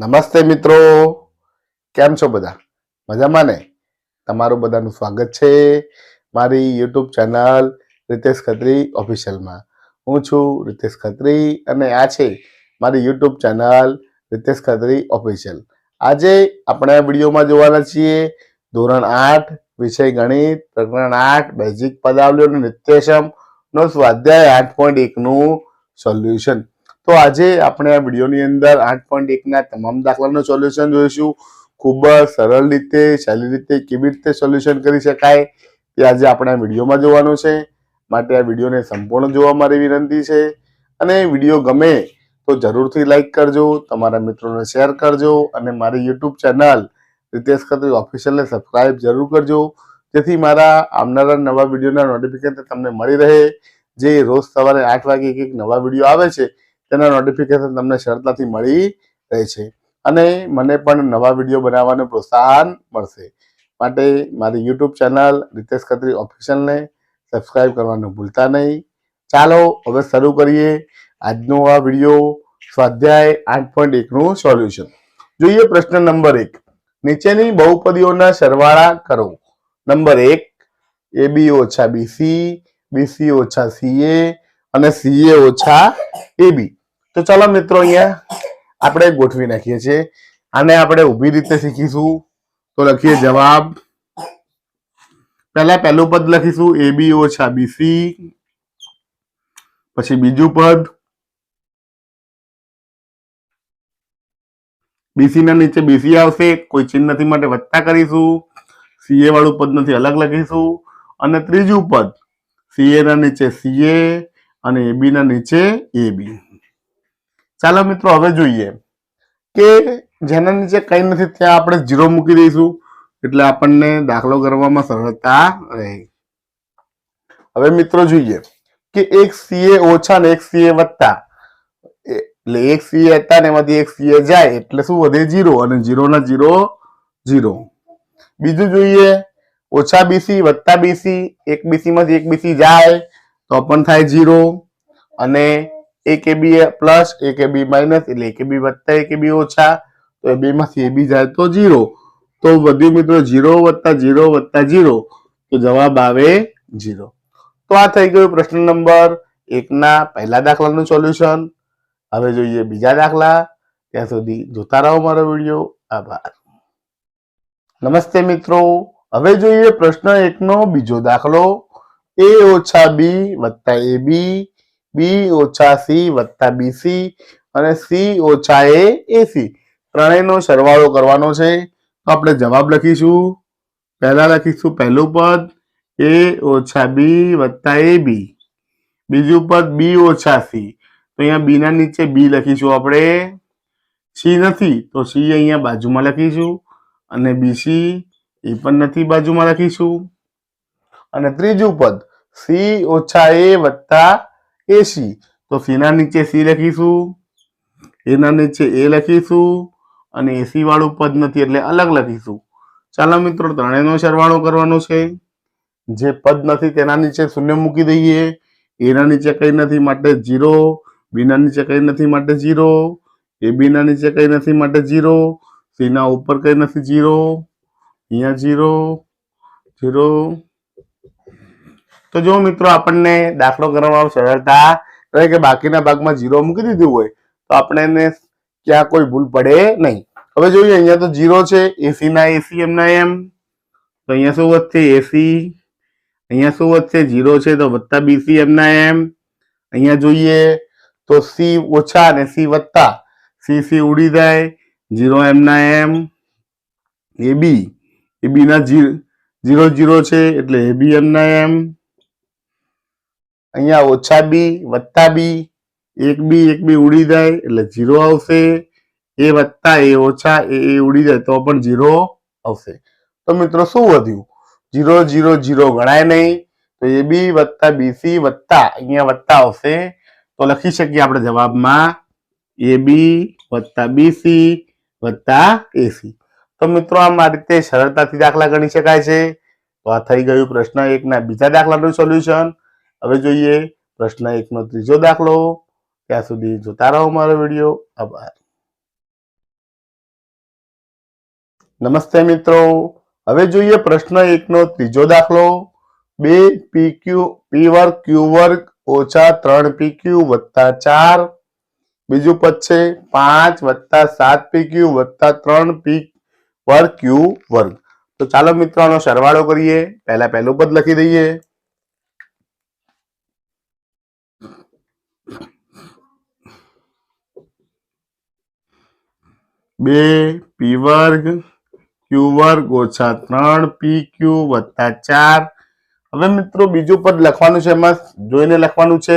નમસ્તે મિત્રો, કેમ છો બધા? મજામાં ને? તમારું બધાનું સ્વાગત છે મારી યુટ્યુબ ચેનલ રિતેશ ખત્રી ઓફિશિયલમાં. હું છું રિતેશ ખત્રી અને આ છે મારી YouTube channel Ritesh Khatri official. આજે આપણે આ વિડીયોમાં જોવાના છીએ ધોરણ 8 વિષય ગણિત પ્રકરણ 8 બેઝિક પદાવલીઓ અને નિત્યસમ નો સ્વાધ્યાય 8.1 નું સોલ્યુશન. તો આજે આપણે આ વિડીયોની અંદર 8.1 ના તમામ દાખલાનું સોલ્યુશન જોઈશું. ખૂબ જ સરળ રીતે, સહેલી રીતે કેવી રીતે સોલ્યુશન કરી શકાય તે આજે આપણે આ વિડીયોમાં જોવાનું છે. માટે આ વિડીયોને સંપૂર્ણ જોવા મારી વિનંતી છે. અને વિડીયો ગમે તો જરૂરથી લાઈક કરજો, તમારા મિત્રોને શેર કરજો અને મારી યુટ્યુબ ચેનલ રિતેશ ખત્રી ઓફિશિયલને સબસ્ક્રાઇબ જરૂર કરજો, જેથી મારા આવનારા નવા વિડીયોના નોટિફિકેશન તમને મળી રહે. જે રોજ સવારે 8 વાગે એક નવા વિડીયો આવે છે તેના નોટિફિકેશન તમને સરળતાથી મળી રહે છે અને મને પણ નવા વિડીયો બનાવવાનું પ્રોત્સાહન મળશે. માટે મારી યુટ્યુબ ચેનલ રિતેશ ખત્રી ઓફિશિયલને સબસ્ક્રાઇબ કરવાનું ભૂલતા નહીં. ચાલો હવે શરૂ કરીએ આજનો આ વિડીયો, સ્વાધ્યાય 8.1 નું સોલ્યુશન. જોઈએ પ્રશ્ન નંબર 1. નીચેની બહુપદીઓના સરવાળા કરો. નંબર 1 AB ઓછા BC, BC ઓછા CA અને CA ઓછા AB. તો ચાલો મિત્રો અહીંયા આપણે ગોઠવી નાખીએ છીએ. આને આપણે ઊભી રીતે શીખીશું. તો લખીએ જવાબ. પહેલું પદ લખીશું AB ઓછા BC, પછી બીજું પદ BC ના નીચે BC આવશે, કોઈ ચિહ્ન નથી માટે વત્તા કરીશું. CA વાળું પદ નથી, અલગ લખીશું. અને ત્રીજું પદ CA ના નીચે CA અને AB ના નીચે AB. ચાલો મિત્રો હવે જોઈએ કે જેના નીચે કઈ નથી ત્યાં આપણે 0 મૂકી દઈશું, એટલે આપણને દાખલો કરવામાં સરળતા રહે. હવે મિત્રો જોઈએ કે એક CA ઓછા ને એક CA વત્તા, એટલે એક CA હતા ને એમાંથી એક CA જાય એટલે શું વધે? 0 અને 0 ના 0 0. બીજું જોઈએ ઓછા BC વત્તા BC, એક BC માંથી એક BC જાય તો પણ થાય 0 અને એક AB પ્લસ એક AB માઇનસ એટલે એક AB વત્તા એક AB ઓછા, તો AB માંથી AB જાય તો 0. તો વધ્યું મિત્રો 0 વત્તા 0 વત્તા 0, તો જવાબ આવે 0. તો આ થઈ ગયું પ્રશ્ન નંબર 1 ના પહેલા દાખલાનું સોલ્યુશન. હવે જોઈએ બીજા દાખલા. ત્યાં સુધી જોતા રહો મારો વિડીયો. આભાર. નમસ્તે મિત્રો, હવે જોઈએ પ્રશ્ન 1 નો બીજો દાખલો. A ઓછા B વત્તા AB, B ઓછા C વત્તા BC અને C ઓછા A AC. ત્રણેયનો સરવાળો કરવાનો છે. તો આપણે જવાબ લખીશું. પહેલા લખીશું પહેલું પદ A ઓછા B વત્તા AB, બીજું પદ B ઓછા C. તો અહીંયા B ના નીચે B લખીશું આપણે. C નથી તો C અહીંયા બાજુમાં લખીશું અને BC એ પણ નથી, બાજુમાં લખીશું. અને ત્રીજું પદ C ઓછા A વત્તા AC, તો C ના નીચે C લખીશું, A ના નીચે A લખીશું અને AC વાળું પદ નથી એટલે અલગ લખીશું. ચાલો મિત્રો ત્રણેયનો સરવાળો કરવાનો છે. જે પદ નથી તેના નીચે શૂન્ય મૂકી દઈએ. A ના નીચે કઈ નથી માટે 0, B ના નીચે કઈ નથી માટે 0, AB ના નીચે કઈ નથી માટે 0, C ના ઉપર કઈ નથી 0, અહીંયા 0 0. તો જો મિત્રો આપણને દાખલો કરવામાં સરળતા રહે કે બાકીના ભાગમાં 0 મૂકી દીધું હોય તો આપણે એને ક્યાં કોઈ ભૂલ પડે નહીં. હવે જોઈએ અહીંયા તો 0 છે, AC ના AC એમના એમ, તો અહીંયા શું વધશે? AC. અહીંયા શું વધશે? 0 છે તો વત્તા BC એમના એમ. અહીંયા જોઈએ તો C ઓછા અને C વત્તા, C ઉડી જાય, 0 એમના એમ. AB ના 0 0 છે એટલે AB એમના એમ. અહીંયા ઓછા B વત્તા B, એક B ઉડી જાય એટલે 0 આવશે. A વત્તા A ઓછા A ઉડી જાય તો પણ 0 આવશે. તો મિત્રો શું વધ્યું? 0 0 0 ગણાય નહીં, તો AB વત્તા BC વત્તા અહીંયા વત્તા આવશે. તો લખી શકીએ આપણે જવાબમાં AB વત્તા BC વત્તા AC. તો મિત્રો આમ આ રીતે સરળતાથી દાખલા ગણી શકાય છે. તો આ થઈ ગયું પ્રશ્ન 1 ના બીજા દાખલાનું સોલ્યુશન. હવે જોઈએ પ્રશ્ન 1 નો ત્રીજો દાખલો. ત્યાં સુધી જોતા રહો મારો વિડીયો. આભાર. નમસ્તે મિત્રો, હવે જોઈએ પ્રશ્ન 1 નો ત્રીજો દાખલો. 2 p વર્ગ q વર્ગ ઓછા 3pq વત્તા 4. બીજું પદ છે 5 વત્તા 7pq વત્તા 3p વર્ગ q વર્ગ. તો ચાલો મિત્રો આનો સરવાળો કરીએ. પહેલા પહેલું પદ લખી દઈએ. 2p વર્ગ q વર્ગ ઓછા 3pq વત્તા 4. હવે મિત્રો બીજું પદ લખવાનું છે. એમાં જોઈને લખવાનું છે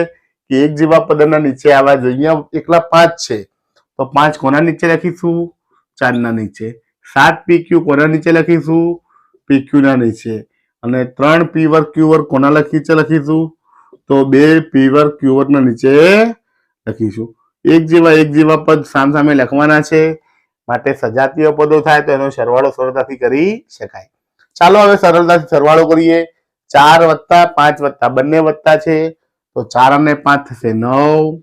કે એક જેવા પદના નીચે આવવા જોઈએ. એકલા 5 છે તો 5 કોના નીચે લખીશું? 4 ના નીચે. 7pq કોના નીચે લખીશું? pq ના નીચે. અને 3p વર્ગ q વર્ગ કોના નીચે લખીશું? તો 2p વર્ગ q વર્ગ ના નીચે લખીશું. એક જેવા પદ સામસામે લખવાના છે, માટે સજાતીય પદો થાય તો એનો સરવાળો સરળતાથી કરી શકાય. ચાલો હવે સરળતાથી સરવાળો કરીએ. 4 વત્તા 5 વત્તા બંને વત્તા છે તો 4 અને 5 થશે 9.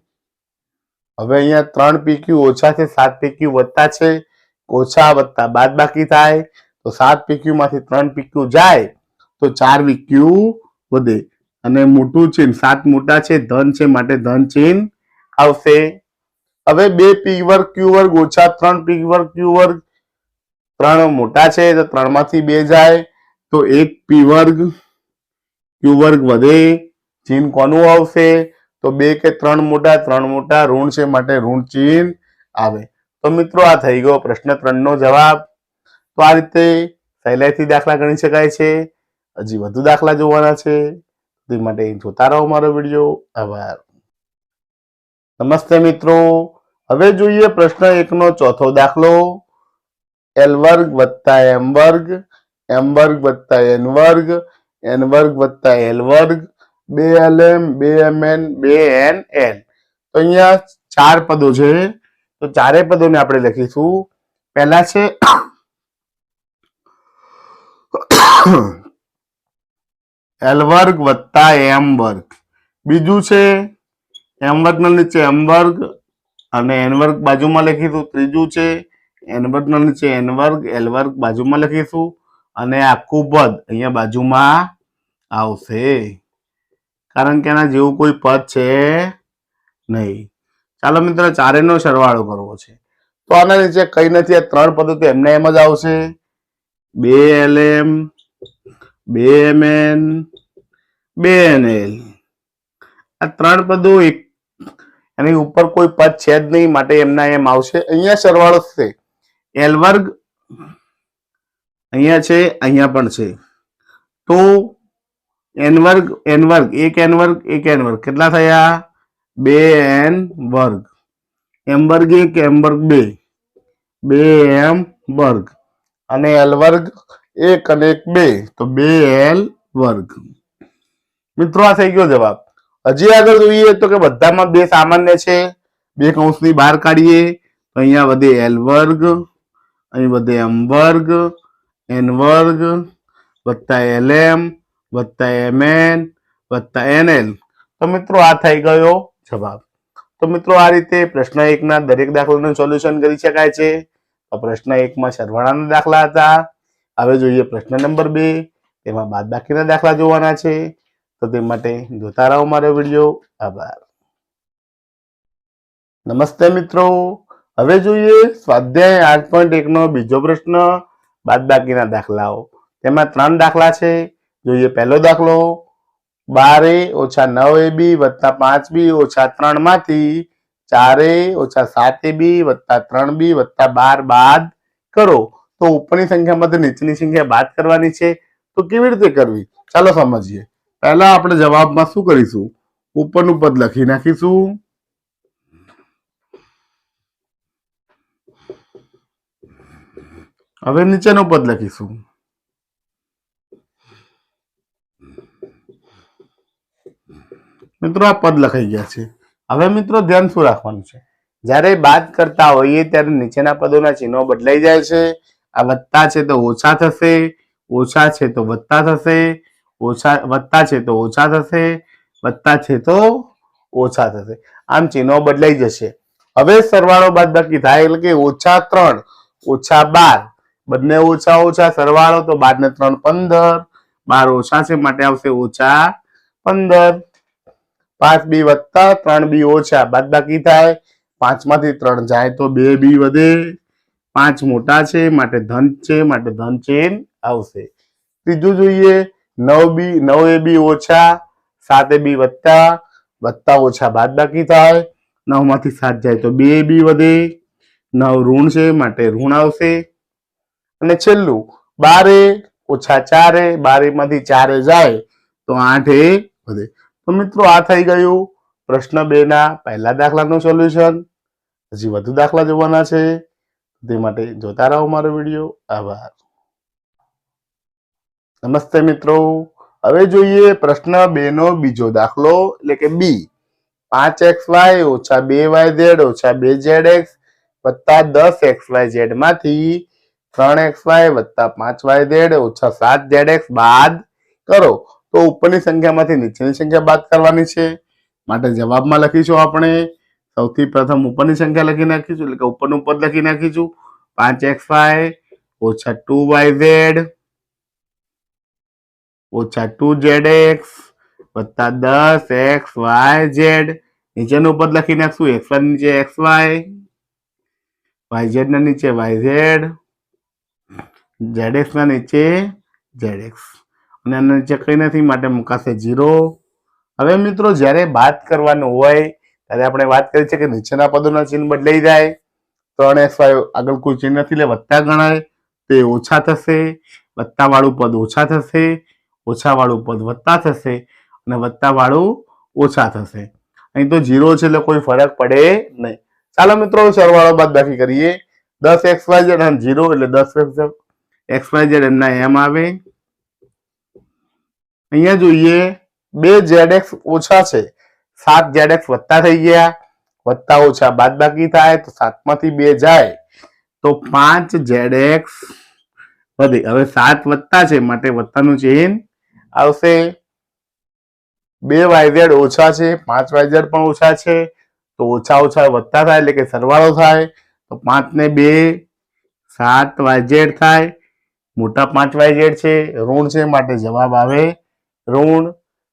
હવે અહીંયા 3pq ઓછા છે, 7pq વત્તા છે, ઓછા વત્તા બાદ બાકી થાય તો 7pq માંથી 3pq જાય તો 4pq વધે. અને મોટું ચિહ્ન 7 મોટા છે, ધન છે, માટે ધન ચિહ્ન આવશે. હવે 2p વર્ગ q વર્ગ ઓછા 3p વર્ગ q વર્ગ. 3 મોટા છે તો 3 માંથી 2 જાય તો 1p વર્ગ q વર્ગ વધે. ચિહ્ન કોનું આવશે? તો 2 કે 3 મોટા, 3 મોટા, ઋણ છે માટે ઋણ ચિહ્ન આવે. તો મિત્રો આ થઈ ગયો પ્રશ્ન 3 નો જવાબ. તો આ રીતે સહેલાઈથી દાખલા ગણી શકાય છે. હજી વધુ દાખલા જોવાના છે તે માટે જોતા રહો મારો વિડીયો. આભાર. નમસ્તે મિત્રો, હવે જોઈએ પ્રશ્ન 1 નો ચોથો દાખલો. l વર્ગ વત્તા m વર્ગ, m વર્ગ વત્તા n વર્ગ, n વર્ગ વત્તા l વર્ગ, 2lm 2mn 2nl. તો અહીંયા 4 પદો છે તો ચારે પદોને આપણે લખીશું. પહેલા છે l વર્ગ વત્તા m વર્ગ. બીજું છે m વર્ગના નીચે m વર્ગ અને n વર્ગ બાજુમાં લખીશું. ત્રીજું છે n વર્ગના નીચે n વર્ગ l વર્ગ બાજુમાં લખીશું. અને આખું પદ અહીંયા બાજુમાં આવશે, કારણ કે આના જેવું કોઈ પદ છે નહીં. ચાલો મિત્રો ચારેયનો સરવાળો કરવો છે. તો આના નીચે કઈ નથી, આ 3 પદો તો એમને એમ જ આવશે. 2lm 2mn 2nl. આ 3 પદો એની ઉપર કોઈ પદ છે જ નહીં, માટે એમના એમ આવશે. અહીંયા સરવાળો છે. l વર્ગ અહીંયા છે, અહીંયા પણ છે, તો n વર્ગ એક n વર્ગ કેટલા થયા? 2n વર્ગ. m વર્ગ 1 m વર્ગ 2m વર્ગ. અને l વર્ગ 1 અને 1 2 તો 2l વર્ગ. મિત્રો આ થઈ ગયો જવાબ. હજી આગળ જોઈએ તો કે બધામાં 2 સામાન્ય છે. 2 કૌંસની બહાર કાઢીએ તો અહીંયા વધે l વર્ગ, અહીં વધે m વર્ગ, n વર્ગ વત્તા lm વત્તા mn વત્તા nl. તો મિત્રો આ થઈ ગયો જવાબ. તો મિત્રો આ રીતે પ્રશ્ન 1 ના દરેક દાખલાનું સોલ્યુશન કરી શકાય છે. તો પ્રશ્ન 1 માં સરવાળાના દાખલા હતા. હવે જોઈએ પ્રશ્ન નંબર 2. તેમાં બાદબાકીના દાખલા જોવાના છે. તો તે માટે જોતા રહો મારો વિડીયો. આભાર. નમસ્તે મિત્રો, હવે જોઈએ સ્વાધ્યાય 8.1 નો બીજો પ્રશ્ન, બાદબાકીના દાખલાઓ. તેમાં 3 દાખલા છે. જોઈએ પહેલો દાખલો. 12a ઓછા 9ab વત્તા 5b ઓછા 3 માંથી 4a ઓછા 7ab વત્તા 3b વત્તા 12 બાદ કરો. તો ઉપરની સંખ્યામાંથી નીચેની સંખ્યા બાદ કરવાની છે. તો કેવી રીતે કરવી ચાલો સમજીએ. પહેલા આપણે જવાબમાં શું કરીશું? ઉપરનું પદ લખી નાખીશું. હવે નીચેનું પદ લખીશું. મિત્રો આ પદ લખાઈ ગયા છે. હવે મિત્રો ધ્યાન શું રાખવાનું છે? જ્યારે બાદ કરતા હોઈએ ત્યારે નીચેના પદોના ચિહ્નો બદલાઈ જાય છે. આ વત્તા છે તો ઓછા થશે, ઓછા છે તો વત્તા થશે, વત્તા છે તો ઓછા થશે, વત્તા છે તો ઓછા થશે. આમ ચિહ્નો બદલાઈ જશે. હવે સરવાળો બાદબાકી થાય એટલે કે -3 -12 બંને ઓછા ઓછા સરવાળો તો 12 ને 3 15, 12 ઓછા છે માટે આવશે ઓછા 15. 5b વત્તા 3b ઓછા બાદબાકી થાય, 5 માંથી 3 જાય તો 2b વધે, 5 મોટા છે માટે ધન છે માટે ધન ચિહ્ન આવશે. ત્રીજું જોઈએ 9ab ઓછા 7ab વત્તા ઓછા બાદબાકી થાય, 9 માંથી 7 જાય તો 2ab વધે, 9 ઋણ છે માટે ઋણ આવશે. અને છેલ્લું 12 ઓછા 4, 12 માંથી 4 જાય તો 8 વધે. તો મિત્રો આ થઈ ગયું પ્રશ્ન 2 ના પહેલા દાખલાનું સોલ્યુશન. હજી વધુ દાખલા જોવાના છે, તે માટે જોતા રહો મારો વિડીયો. આભાર. નમસ્તે મિત્રો, હવે જોઈએ પ્રશ્ન 2 નો બીજો દાખલો એટલે કે બી. 5xy ઓછા 2yz ઓછા 2zx વત્તા 10xyz માંથી 3xy વત્તા 5yz ઓછા 7zx બાદ કરો. તો ઉપરની સંખ્યામાંથી નીચેની સંખ્યા બાદ કરવાની છે, માટે જવાબમાં લખીશું આપણે સૌથી પ્રથમ ઉપરની સંખ્યા લખી નાખીશું, એટલે કે ઉપરનું પદ લખી નાખીશું 5xy ઓછા 2yz ઓછા 2zx વત્તા 10xyz. નીચેનું પદ લખી નાખશું xy નીચે xy, yz ના નીચે yz, zx ના નીચે zx, અને આના નીચે કઈ નથી માટે મુકાશે 0. હવે મિત્રો જ્યારે બાદ કરવાનું હોય ત્યારે આપણે વાત કરી છે કે નીચેના પદોના ચિહ્ન બદલાઈ જાય. 3xy આગળ કોઈ ચિહ્ન નથી એટલે વત્તા ગણાય, તે ઓછા થશે, વત્તા વાળું પદ ઓછા થશે, ઓછા વાળું પદ વત્તા થશે અને વત્તા વાળું ઓછા થશે. અહીં તો 0 છે એટલે કોઈ ફરક પડે નહીં. ચાલો મિત્રો સરવાળો બાદબાકી કરીએ. 10xyz અને 0 એટલે 10xyz એમના એમ આવે. અહીંયા જોઈએ 2zx ઓછા છે, 7zx વત્તા થઈ ગયા, વત્તા ઓછા બાદબાકી થાય તો 7 માંથી 2 જાય તો 5zx વધે. હવે 7 વત્તા છે માટે વત્તાનું ચિહ્ન આવશે. 2yz ઓછા છે, 5yz પણ ઓછા છે, તો ઓછા ઓછા વત્તા થાય એટલે કે સરવાળો થાય તો 5 ને 2 7yz થાય. મોટા 5yz છે, ઋણ છે માટે જવાબ આવે ઋણ.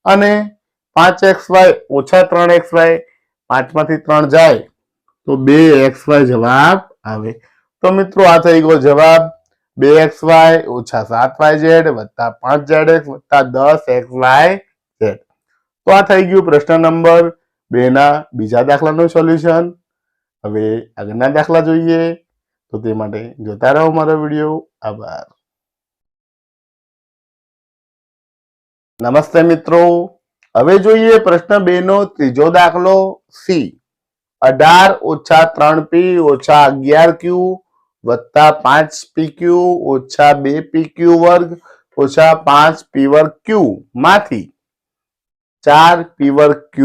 અને 5xy ઓછા 3xy, 5 માંથી 3 જાય તો 2xy જવાબ આવે. તો મિત્રો આ થઈ ગયો જવાબ 2xy ઓછા 7yz વત્તા 5zx વત્તા 10xyz. તો આ થઈ ગયું પ્રશ્ન નંબર 2 ના બીજા દાખલાનું સોલ્યુશન. હવે આગળના દાખલા જોઈએ, તો તે માટે જોતા રહો મારો વિડીયો. આભાર. નમસ્તે મિત્રો, હવે જોઈએ પ્રશ્ન 2 નો ત્રીજો દાખલો સી. 18 ઓછા 3p ઓછા 11q વત્તા 5pq ઓછા 2pq વર્ગ ઓછા 5p વર્ગ q માંથી 4p વર્ગ q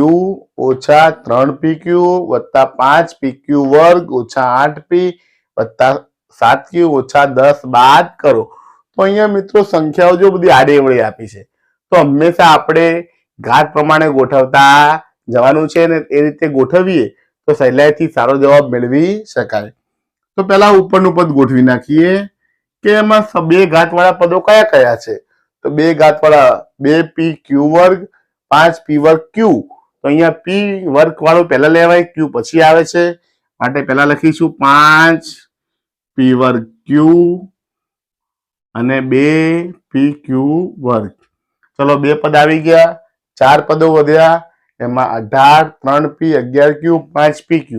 ઓછા 3pq વત્તા 5pq વર્ગ ઓછા 8p વત્તા 7q ઓછા 10 બાદ કરો. તો અહીંયા મિત્રો સંખ્યાઓ જો બધી આડેવડે આપી છે, તો હંમેશા આપણે ઘાત પ્રમાણે ગોઠવતા જવાનું છે ને એ રીતે ગોઠવીએ તો સહેલાઈથી સારો જવાબ મેળવી શકાય. તો પહેલા ઉપરનું પદ ગોઠવી નાખીએ કે એમાં 2 ઘાતવાળા પદો કયા કયા છે. તો 2 ઘાતવાળા 2pq વર્ગ 5p વર્ગ q. તો અહીંયા p વર્ગ વાળું પહેલા લેવાય, q પછી આવે છે, માટે પહેલા લખીશું 5p વર્ગ q અને 2pq વર્ગ. ચલો 2 પદ આવી ગયા, 4 પદો વધ્યા, એમાં 18 3p 11q 5pq.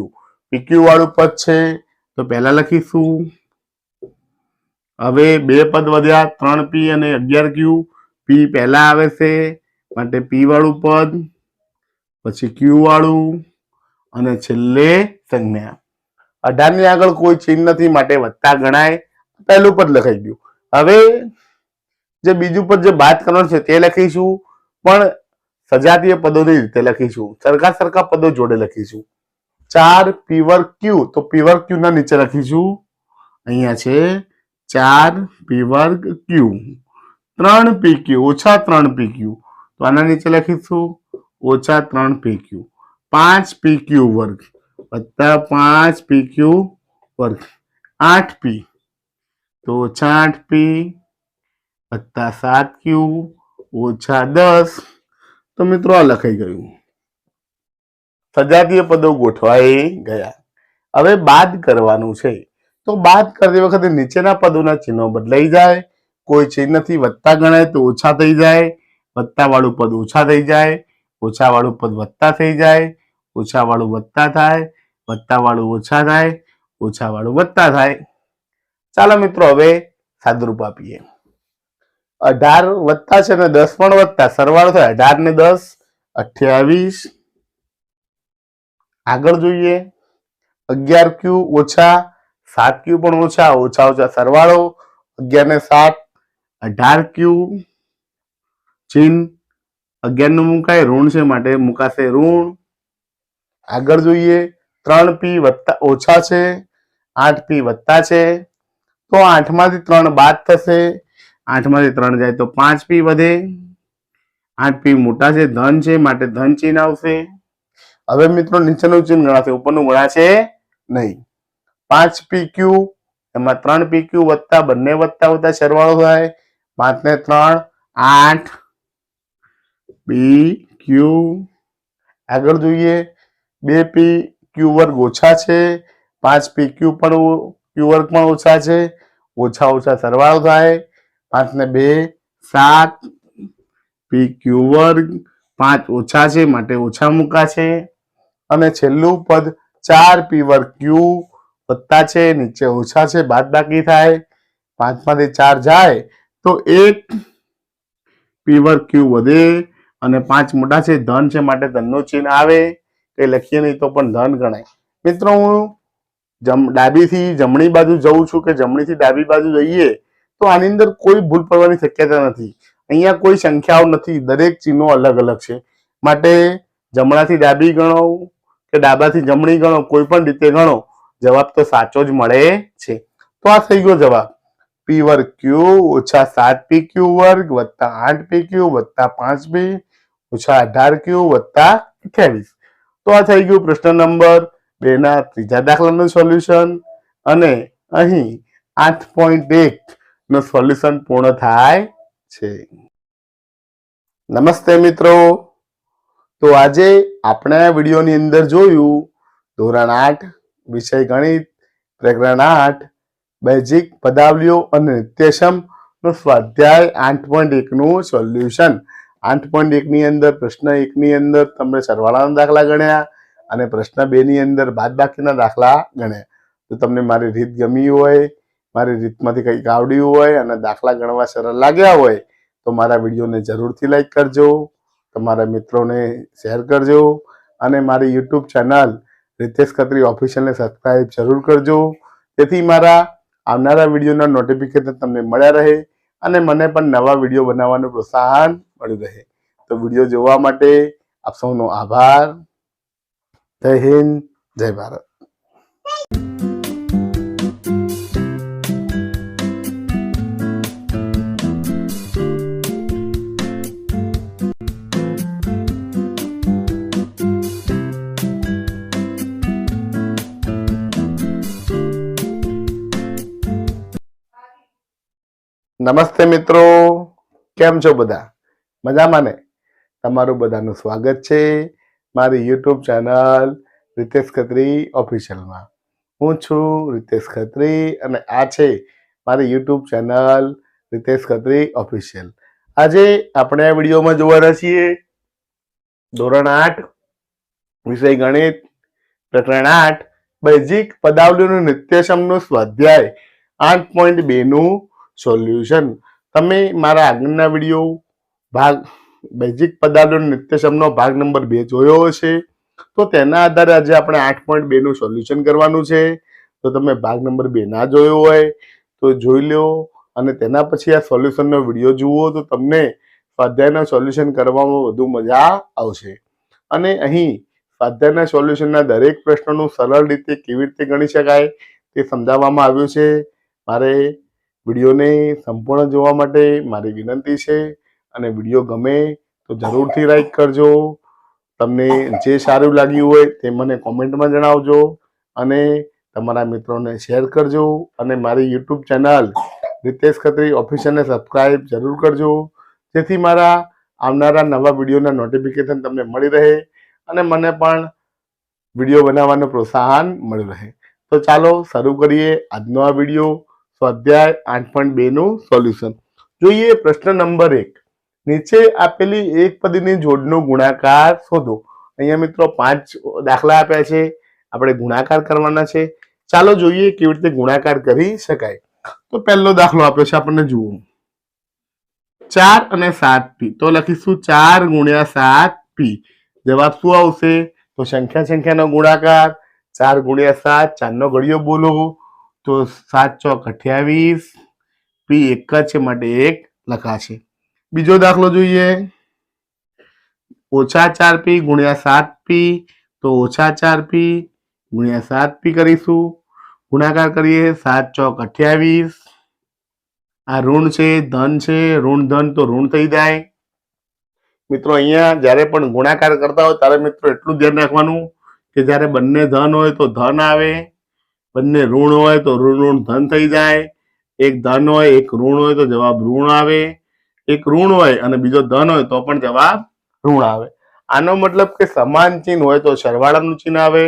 pq વાળું પદ છે તો પહેલા લખીશું. હવે 2 પદ વધ્યા 3p અને 11q, p પહેલા આવે છે માટે p વાળું પદ, પછી q વાળું અને છેલ્લે સંજ્ઞા. 18 ની આગળ કોઈ ચિહ્ન નથી માટે વત્તા ગણાય, પહેલું પદ લખાઈ ગયું. હવે જે બીજું પદ જે બાદ કરવાનું છે તે લખીશું, પણ સજાતીય પદોની રીતે લખીશું, સરખા પદો જોડે લખીશું. 4p વર્ગ q, તો p વર્ગ q ના નીચે લખીશું, અહીંયા છે 4p વર્ગ q. 3pq ઓછા 3pq, તો આના નીચે લખીશું ઓછા 3pq. 5pq વર્ગ વત્તા 5pq વર્ગ. 8p તો -8p વત્તા 7q ઓછા 10. તો મિત્રો આ લખાઈ ગયું. સજાતીય પદો ગોઠવાઈ ગયા. હવે બાદ કરવાનું છે. તો બાદ કરતી વખતે નીચેના પદોના ચિહ્નો બદલાઈ જાય. કોઈ ચિહ્નથી વત્તા ગણાય તો ઓછા થઈ જાય, વત્તા વાળું પદ ઓછા થઈ જાય, ઓછા વાળું પદ વત્તા થઈ જાય, ઓછા વાળું વત્તા થાય, વત્તા વાળું ઓછા થાય, ઓછા વાળું વત્તા થાય. ચાલો મિત્રો હવે સાદુરૂપ આપીએ. 18 વત્તા છે ને 10 પણ વત્તા, સરવાળો થાય 18 ને 10 28. આગળ જોઈએ 11q ઓછા 7q પણ ઓછા, ઓછા ઓછા સરવાળો 11 ને 7 18q. ચિહ્ન 11 નું મુકાય, ઋણ છે માટે મુકાશે ઋણ. આગળ જોઈએ 3p વત્તા ઓછા છે, 8p વત્તા છે. તો 8 માંથી 3 બાદ થશે, 8 માંથી 3 જાય તો 5p વધે. 8p મોટા છે, ધન છે માટે ધન ચિહ્ન આવશે. હવે મિત્રો નીચેનું ચિહ્ન ગણાશે, ઉપરનું ગણાશે નહીં. 5pq એમાં 3pq વત્તા, બંને વત્તા વત્તા સરવાળો થાય 5 ને 3 8 pq. આગળ જોઈએ 2pq વર્ગ ઓછા છે, 5pq પણ q વર્ગ પણ ઓછા છે, ઓછા ઓછા સરવાળો થાય 5 ને 2 7 pq વર્ગ. 5 ઓછા છે માટે ઓછા મુકાશે. અને છેલ્લું પદ 4p વર્ગ q વત્તા છે, નીચે ઓછા છે, બાદ બાકી થાય 5 માંથી 4 જાય તો 1 p વર્ગ q વધે. અને 5 મોટા છે, ધન છે માટે ધનનું ચિહ્ન આવે. એ લખીએ નહીં તો પણ ધન ગણાય. મિત્રો હું ડાબીથી જમણી બાજુ જઉં છું કે જમણીથી ડાબી બાજુ જઈએ તો આની અંદર કોઈ ભૂલ પડવાની શક્યતા નથી. અહીંયા કોઈ સંખ્યાઓ નથી, દરેક ચિહ્નો અલગ અલગ છે. માટે જમણાથી ડાબી ગણો કે ડાબાથી જમણી ગણો, કોઈ પણ રીતે ગણો, જવાબ તો સાચો જ મળે છે. તો આ થઈ ગયો જવાબ. p વર્ગ q ઓછા 7pq વર્ગ વત્તા 8pq વત્તા 5p ઓછા 18q વત્તા 28. તો આ થઈ ગયું પ્રશ્ન નંબર 2 ના ત્રીજા દાખલાનું સોલ્યુશન. અને અહીં 8.1 નું સોલ્યુશન પૂર્ણ થાય છે. નમસ્તે મિત્રો. તો આજે આપણે આ વિડીયોની અંદર જોયું ધોરણ 8 વિષય ગણિત પ્રકરણ 8 બેઝિક પદાવલીઓ અને નિત્યસમ નું સ્વાધ્યાય 8.1 નું સોલ્યુશન. 8.1 ની અંદર પ્રશ્ન 1 ની અંદર તમે સરવાળાના દાખલા ગણ્યા અને પ્રશ્ન 2 ની અંદર બાદબાકીના દાખલા ગણ્યા. તો તમને મારી રીત ગમી હોય, મારી રીતમાંથી કંઈક આવડ્યું હોય અને દાખલા ગણવા સરળ લાગ્યા હોય તો મારા વિડીયોને જરૂરથી લાઈક કરજો, તમારા મિત્રોને શેર કરજો અને મારી યુટ્યુબ ચેનલ રીતેશ ખત્રી ઓફિશિયલને સબસ્ક્રાઇબ જરૂર કરજો, જેથી મારા આવનારા વિડીયોના નોટિફિકેશન તમને મળ્યા રહે અને મને પણ નવા વિડીયો બનાવવાનું પ્રોત્સાહન મળ્યું રહે. તો વિડીયો જોવા માટે આપ સૌનો આભાર. જય હિન્દ, જય ભારત. નમસ્તે મિત્રો, કેમ છો બધા? મજામાં ને? તમારું બધાનું સ્વાગત છે મારી યુટ્યુબ ચેનલ રીતેશ ખત્રી ઓફિશિયલમાં. હું છું રીતેશ ખત્રી અને આ છે મારી YouTube channel Ritesh Khatri official. આજે આપણે આ વિડીયોમાં જોવાના છીએ ધોરણ 8 વિષય ગણિત પ્રકરણ 8 બેઝિક પદાવલીઓનું નિત્યસમનું સ્વાધ્યાય 8.2 નું સોલ્યુશન. તમે મારા આગળના વિડીયો ભાગ બેઝિક પદાવલીઓનું નિત્યસમનો ભાગ નંબર 2 જોયો હશે. તો તેના આધારે આજે આપણે 8.2 નું સોલ્યુશન કરવાનું છે. તો તમે ભાગ નંબર 2 ના જોયો હોય તો જોઈ લો અને તેના પછી આ સોલ્યુશનનો વિડીયો જુઓ તો તમને સ્વાધ્યાયના સોલ્યુશન કરવામાં વધુ મજા આવશે. અને અહીં સ્વાધ્યાયના સોલ્યુશનના દરેક પ્રશ્નોનું સરળ રીતે કેવી રીતે ગણી શકાય તે સમજાવવામાં આવ્યું છે. મારે વિડીયોને સંપૂર્ણ જોવા માટે મારી વિનંતી છે અને વિડીયો ગમે તો જરૂરથી લાઈક કરજો. તમને જે સારું લાગ્યું હોય તે મને કોમેન્ટમાં જણાવજો અને તમારા મિત્રોને શેર કરજો અને મારી યુટ્યુબ ચેનલ રીતેશ ખત્રી ઓફિશિયલને સબસ્ક્રાઇબ જરૂર કરજો, જેથી મારા આવનારા નવા વિડીયોના નોટિફિકેશન તમને મળી રહે અને મને પણ વિડીયો બનાવવાનું પ્રોત્સાહન મળ્યું રહે. તો ચાલો શરૂ કરીએ આજનો આ વિડીયો. સ્વાધ્યાય 8.2 નું સોલ્યુશન. જોઈએ પ્રશ્ન નંબર 1. નીચે આપેલી એક પદની જોડનો ગુણાકાર શોધો. અહીંયા મિત્રો 5 દાખલા આપ્યા છે, આપણે ગુણાકાર કરવાના છે. ચાલો જોઈએ કેવી રીતે ગુણાકાર કરી શકાય. તો પહેલો દાખલો આપ્યો છે આપણને, જુઓ 4 અને 7p. તો લખીશું 4 ગુણ્યા 7p. જવાબ શું આવશે? તો સંખ્યાનો ગુણાકાર 4 ગુણ્યા 7, 4 નો ઘડિયો બોલો તો 7 ચોક 28, p એક જ છે માટે 1 લખાશે. બીજો દાખલો જોઈએ, -4p ગુણ્યા 7p. તો -4p ગુણ્યા 7p કરીશું, ગુણાકાર કરીએ 7 ચોક 28. આ ઋણ છે, ધન છે, ઋણ ધન તો ઋણ થઈ જાય. મિત્રો અહીંયા જ્યારે પણ ગુણાકાર કરતા હોય ત્યારે મિત્રો એટલું ધ્યાન રાખવાનું કે જ્યારે બંને ધન હોય તો ધન આવે, બંને ઋણ હોય તો ઋણ ધન થઈ જાય. એક ધન હોય એક ઋણ હોય તો જવાબ ઋણ આવે, એક ઋણ હોય અને બીજો ધન હોય તો પણ જવાબ ઋણ આવે. આનો મતલબ કે સમાન ચિહ્ન હોય તો સરવાળાનું ચિહ્ન આવે,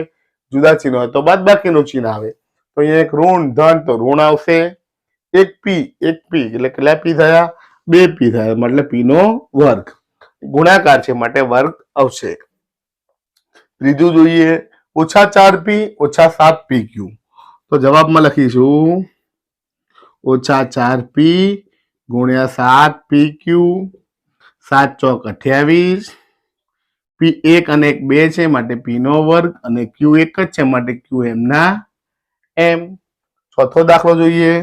જુદા ચિહ્ન હોય તો બાદબાકીનું ચિહ્ન આવે. તો અહીંયા એક ઋણ ધન તો ઋણ આવશે. એક પી એટલે કેટલા પી થયા? 2p થયા, મતલબ p નો વર્ગ. ગુણાકાર છે માટે વર્ગ આવશે. ત્રીજું જોઈએ, -4p - 7pq. તો જવાબમાં લખીશું -4p ગુણ્યા 7pq. 7 ચોક 28, p 1 અને 1 2 છે માટે p નો વર્ગ અને q એક જ છે માટે q એમના એમ. ચોથો દાખલો જોઈએ,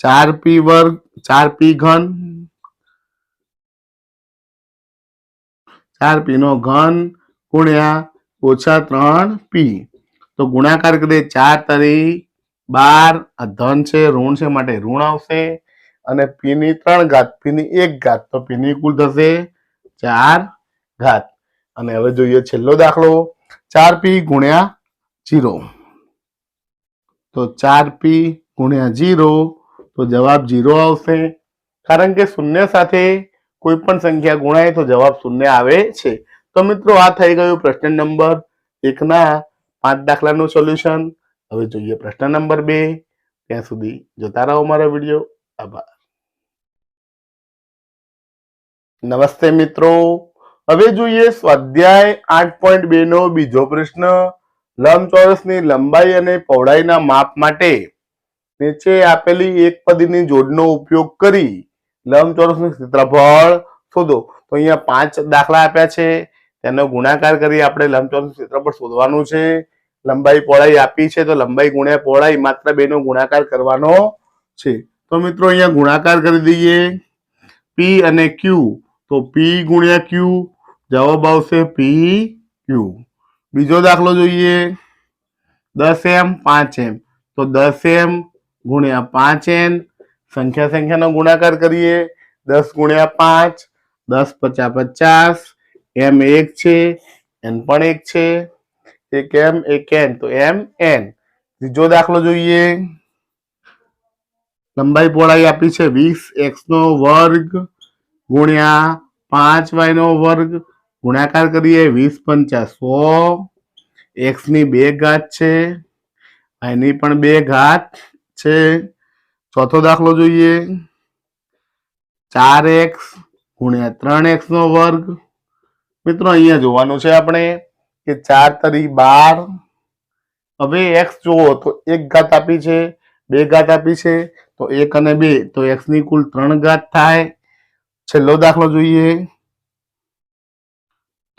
4p વર્ગ 4p ઘન, 4p નો ઘન ગુણ્યા -3p. તો ગુણાકાર કરીએ 4 તરી 12. આ ધન છે, ઋણ છે માટે ઋણ આવશે અને p ની 3 ઘાત, p ની 1 ઘાત, તો p ની કુલ થશે 4 ઘાત. અને હવે જોઈએ છેલ્લો દાખલો, 4p ગુણ્યા 0. તો 4p ગુણ્યા 0 તો જવાબ 0 આવશે, કારણ કે શૂન્ય સાથે કોઈ પણ સંખ્યા ગુણાય તો જવાબ શૂન્ય આવે છે. તો મિત્રો આ થઈ ગયું પ્રશ્ન નંબર 1 ના 5 દાખલાનું સોલ્યુશન. હવે જોઈએ પ્રશ્ન નંબર 2. ત્યાં સુધી જોતા રહો મારો વિડીયો. આભાર. નમસ્તે મિત્રો, હવે જોઈએ સ્વાધ્યાય 8.2 નો બીજો પ્રશ્ન. લંબચોરસની લંબાઈ અને પહોળાઈના માપ માટે નીચે આપેલી એક પદની જોડનો ઉપયોગ કરી લંબચોરસનું ક્ષેત્રફળ શોધો. તો અહીંયા 5 દાખલા આપ્યા છે, તેનો ગુણાકાર કરી આપણે લંબચોરસનું ક્ષેત્રફળ શોધવાનું છે. લંબાઈ પહોળાઈ આપી છે તો લંબાઈ ગુણ્યા પહોળાઈ માત્ર 2 નો ગુણાકાર કરવાનો છે. તો મિત્રો અહીંયા ગુણાકાર કરી દઈએ, p અને q. તો p ગુણ્યા q, જવાબ આવશે pq. બીજો દાખલો જોઈએ, 10m 5m. તો 10m ગુણ્યા 5n. સંખ્યાનો ગુણાકાર કરીએ, 10 ગુણ્યા 5, 10 પચા 50. m 1 છે, n પણ 1 છે, એક m એક n તો mn. ત્રીજો દાખલો જોઈએ, લંબાઈ પહોળાઈ આપી છે 20x નો વર્ગ ગુણ્યા 5y નો વર્ગ. ગુણાકાર કરીએ, 20 પંચા 100. x ની 2 ઘાત છે, y ની પણ 2 ઘાત છે. ચોથો દાખલો જોઈએ, 4x ગુણ્યા 3x નો વર્ગ. મિત્રો અહીંયા જોવાનું છે આપણે કે 4 તરી 12. હવે x જુઓ તો 1 ઘાત આપી છે, 2 ઘાત આપી છે, તો 1 અને 2 તો x ની કુલ 3 ઘાત થાય. છેલ્લો દાખલો જોઈએ,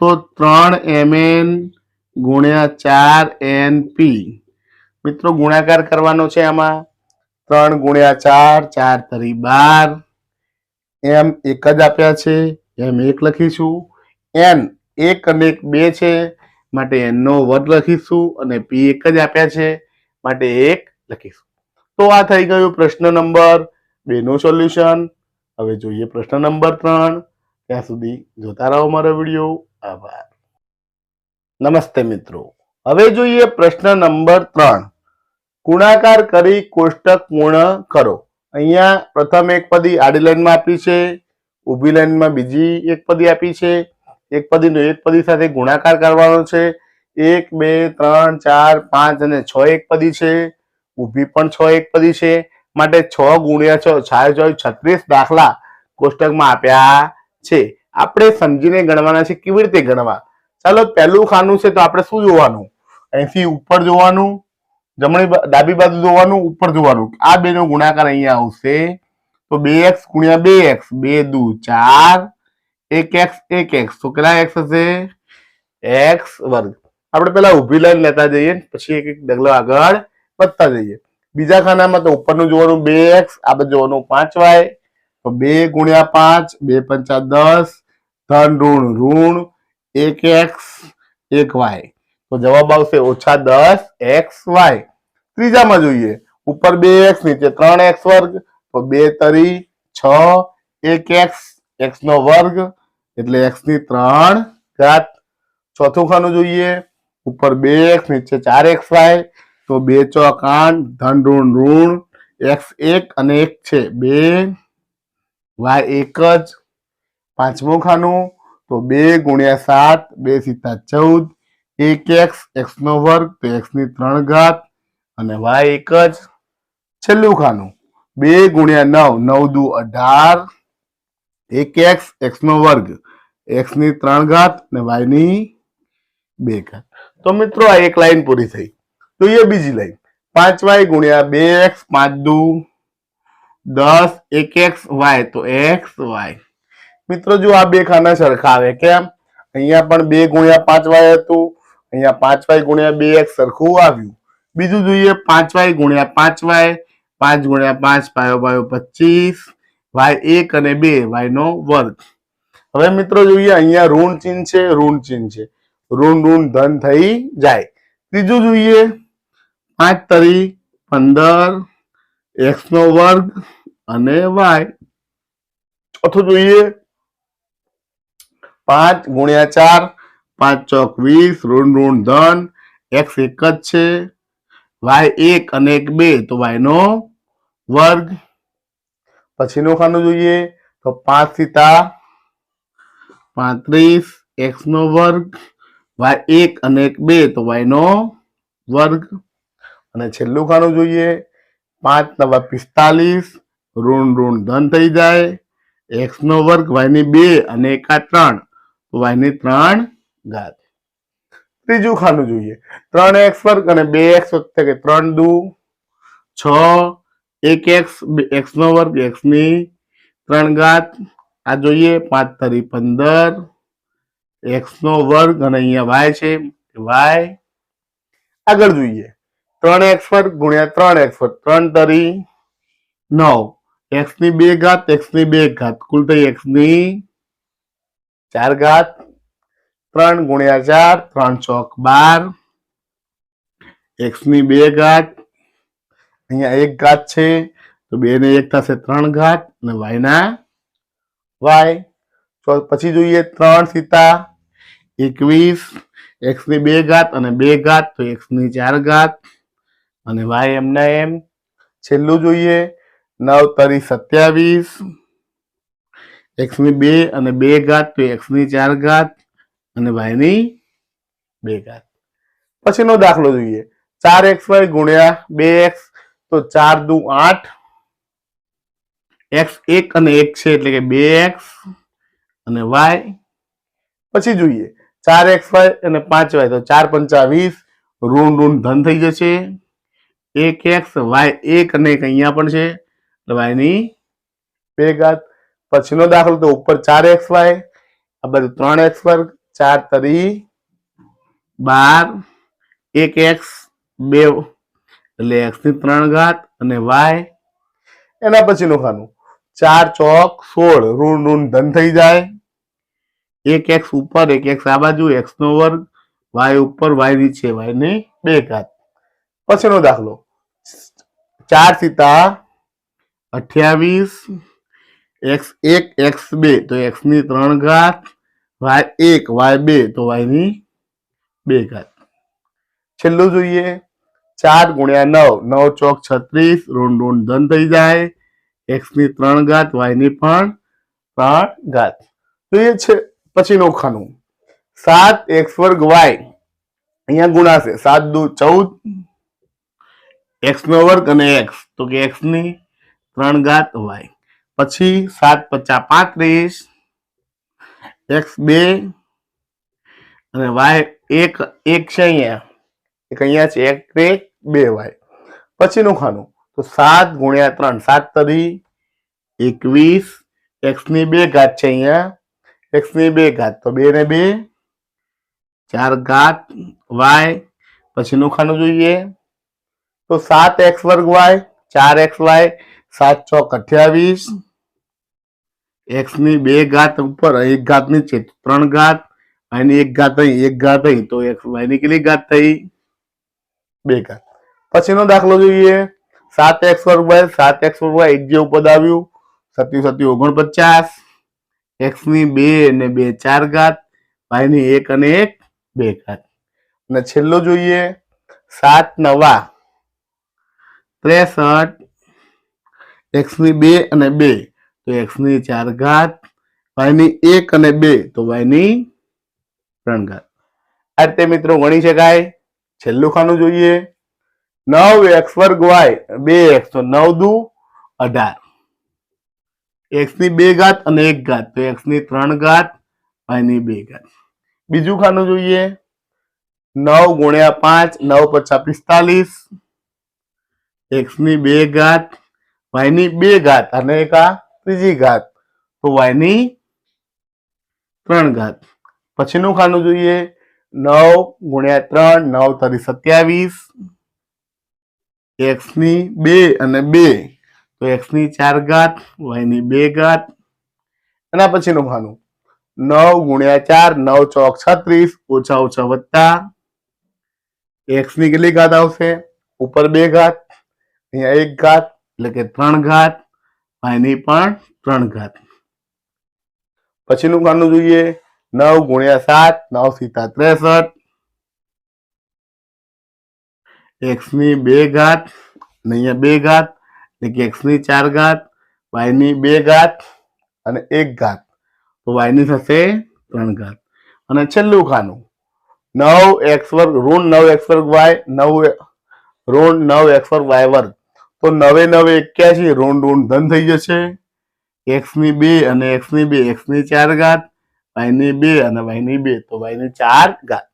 તો 3mn ગુણ્યા 4np. મિત્રો ગુણાકાર કરવાનો છે આમાં, 3 ગુણ્યા 4, 4 તરી 12. m એક જ આપ્યા છે, m 1 લખીશું. n 1 અને 1 2 છે માટે n નો વર્ગ લખીશું અને p એક જ આપ્યા છે માટે 1 લખીશું. તો આ થઈ ગયું પ્રશ્ન નંબર 2 નું સોલ્યુશન. હવે જોઈએ પ્રશ્ન નંબર 3. ત્યાં સુધી જોતા રહો મારો વિડીયો. આભાર. નમસ્તે મિત્રો, હવે જોઈએ પ્રશ્ન નંબર 3. ગુણાકાર કરી કોષ્ટક પૂર્ણ કરો. અહીંયા પ્રથમ એક પદી આડી લાઈનમાં આપી છે, ઊભી લાઈનમાં બીજી એક પદી આપી છે. એક પદીનો એક પદી સાથે ગુણાકાર કરવાનો છે. 1 2 3 4 5 અને 6 એક પદી છે. ઊભી પણ 6 એક પદી છે. માટે 6 ગુણ્યા 6 36 દાખલા કોષ્ટકમાં આપ્યા છે. આપણે સમજીને ગણવાના છે. કેવી રીતે ગણવા? ચાલો પહેલું ખાનું છે તો આપણે શું જોવાનું? અહીંથી ઉપર જોવાનું, ડાબી બાજુ જોવાનું, ઉપર જોવાનું. આ બેનો ગુણાકાર અહીંયા આવશે તો 2x ગુણ્યા 2x 2 દુ 4 1x 1x તો કેટલા x હશે? x વર્ગ. આપણે પેલા ઊભી લાઈન લેતા જઈએ પછી એક એક ડગલો આગળ વધતા જઈએ. બીજા ખાનામાં તો ઉપરનું જોવાનું 2x, આ બાજુ જોવાનું 5y તો 2 ગુણ્યા 5 2 5 10 ધન ઋણ 1x 1y તો જવાબ આવશે -10xy. ત્રીજામાં જોઈએ ઉપર 2x નીચે 3x વર્ગ તો 2 તરી 6 1x x નો વર્ગ એટલે x ની 3 ઘાત. ચોથું ખાનું જોઈએ ઉપર 2x નીચે 4xy તો 2 ચોક 8 ધન ઋણ x 1 અને 1 છે 2 y 1 જ. પાંચમું ખાનું તો 2 ગુણ્યા 7 2 સીતા 14 1x x નો વર્ગ તો x ની 3 ઘાત અને y 1 જ. છેલ્લું ખાનું 2 ગુણ્યા 9 9 દુ 18 1x x નો વર્ગ x ની 3 ઘાત અને y ની 2 ઘાત. તો મિત્રો આ એક લાઈન પૂરી થઈ. જોઈએ બીજી લાઈન 5y ગુણ્યા 2x 5 દુ 10 1x y તો x y. મિત્રો જો આ બે ખાના સરખા આવે કેમ? અહીંયા પણ 2 ગુણ્યા 5y હતું, અહીંયા 5y ગુણ્યા 2x સરખું આવ્યું. બીજું જોઈએ 5y ગુણ્યા 5y 5 ગુણ્યા 5 પાયો પાયો 25 y 1 અને 2 y નો વર્ગ. હવે મિત્રો જોઈએ અહીંયા ઋણ ચિહ્ન છે, ઋણ ધન થઈ જાય. ત્રીજું જોઈએ 5 તરી 15 x નો વર્ગ અને y. ચોથું જોઈએ 5 ગુણ્યા 4 5 ચોક 20 ઋણ ધન x 1 જ છે y 1 અને 1 2 તો y નો વર્ગ. પછીનું ખાનું જોઈએ તો 5 સીતા 35 x નો વર્ગ y 1 અને 1 2 તો y નો વર્ગ. અને છેલ્લું ખાનું જોઈએ 5 નવા 45 ઋણ ધન થઈ જાય x નો વર્ગ y ની 2 અને 1 આ 3 તો y ની 3 ઘાત. ત્રીજું ખાનું જોઈએ 3x વર્ગ અને 2x વખતે કે 3 દુ 6 1x x નો વર્ગ x ની 3 ઘાત. આ જોઈએ 5 તરી 15 x નો વર્ગ અને અહીંયા y છે y. આગળ જોઈએ 3x વર્ગ ગુણ્યા 3x વર્ગ 3 તરી 9 x ની 2 ઘાત x ની 2 ઘાત કુલ થઈ x ની 4 ઘાત. 3 ગુણ્યા 4 3 ચોક 12 x ની 2 ઘાત અહીંયા 1 ઘાત છે તો 2 ને 1 થશે 3 ઘાત અને y ના y. પછી જોઈએ 3 સીતા 21 x ની 2 ઘાત અને 2 ઘાત તો x ની 4 ઘાત અને y એમના એમ. છેલ્લું જોઈએ 9 તરી 27 x ની 2 અને 2 ઘાત તો x ની 4 ઘાત અને y ની 2 ઘાત. પછીનો દાખલો જોઈએ 4xy ગુણ્યા 2x તો 4 દુ 8 x 1 અને 1 છે એટલે કે 2x અને y. પછી જોઈએ 4xy અને 5y તો 4 પંચા 20 ઋણ ધન થઈ જશે 1x y 1 અને 1 અહીંયા પણ છે એટલે y ની 2 ઘાત. પછીનો દાખલો તો ઉપર 4xy આ બાજુ 3x વર્ગ 4 તરી 12 1x 2 એટલે x ની 3 ઘાત અને y. એના પછીનું ખાનું 4 ચોક 16 ઋણ ધન થઈ જાય 1x ઉપર 1x આ બાજુ x નો વર્ગ y ઉપર y નીચે y ની 2 ઘાત. પછીનો દાખલો 4 સીતા 28 x1 x2 તો x ની 3 ઘાત y1 y2 તો y ની 2 ઘાત. છેલ્લું જોઈએ 4 ગુણ્યા 9 9 ચોક 36 ઋણ ધન થઈ જાય એક્સ ની 3 ઘાત, વાય ની પણ 3 ઘાત. જોઈએ છે પછીનું ખાનું 7x² વાય અહીંયા ગુણાશે 7 દુ 14 એક્સ નો વર્ગ અને એક્સ તો કે એક્સ ની 3 ઘાત વાય. પછી 7 પચા 35 એક્સ 2 અને વાય એક છે અહીંયા એક અહીંયા છે 1 2 વાય. પછીનું ખાનું તો 7 ગુણ્યા 3 7 તરી 21 એક્સ ની 2 ઘાત છે અહીંયા એક્સ ની 2 ઘાત તો 2 ને 2 4 ઘાત વાય. પછીનું ખાનું જોઈએ તો 7x² વાય 4x વાય 7 ચોક 28 એક્સ ની 2 ઘાત ઉપર 1 ઘાત નીચે 3 ઘાત વાયની 1 ઘાત અહીં 1 ઘાત અહીં તો એક્સ વાયની કેટલી ઘાત થઈ 2 ઘાત. પછીનો દાખલો જોઈએ 7x² વાય 7x² વાય એક જેવું પદ આવ્યું 7 7 49 એક્સ ની 2 અને 2 4 ઘાત વાયની 1 અને 1 2 ઘાત. અને છેલ્લો જોઈએ 7 9 63 એક્સ ની 2 અને 2 તો એક્સ ની 4 ઘાત વાયની 1 અને 2 તો વાયની 3 ઘાત. આ રીતે મિત્રો ગણી શકાય. છેલ્લું ખાનું જોઈએ 9x² વાય 2x તો 9 દુ 18 એક્સ ની 2 ઘાત અને 1 ઘાત તો એક્સ ની 3 ઘાત વાયની 2 ઘાત. બીજું ખાનું જોઈએ 9 ગુણ્યા 5 9 પચા 45 એક્સ ની 2 ઘાત વાયની 2 ઘાત અને એક આ ત્રીજી ઘાત તો વાયની 3 ઘાત. પછીનું ખાનું જોઈએ 9 ગુણ્યા 3 9 તરી 27 એક્સ ની 2 અને 2 તો એક્સ ની 4 ઘાત વાયની 2 ઘાત. એના પછીનું ખાનું 9 ગુણ્યા 4 9 ચોક 36 ઓછા ઓછા વત્તા એક્સ ની કેટલી ઘાત આવશે ઉપર 2 ઘાત અહીંયા 1 ઘાત એટલે કે 3 ઘાત વાયની પણ 3 ઘાત. પછીનું ખાનું જોઈએ 9 ગુણ્યા 7 9 સીતા 63 એક્સ ની 2 ઘાત અને અહીંયા 2 ઘાત એટલે કે એક્સ ની 4 ઘાત વાયની 2 ઘાત અને 1 ઘાત તો વાયની થશે 3 ઘાત. અને છેલ્લું ખાનું 9x² ઋણ 9x² વાય 9 ઋણ 9x² વાય વર્ગ તો 9 9 81 ઋણ ઋણ ધન થઈ જશે એક્સ ની 2 અને એક્સ ની 2 એક્સ ની 4 ઘાત વાયની 2 અને વાયની 2 તો વાયની 4 ઘાત.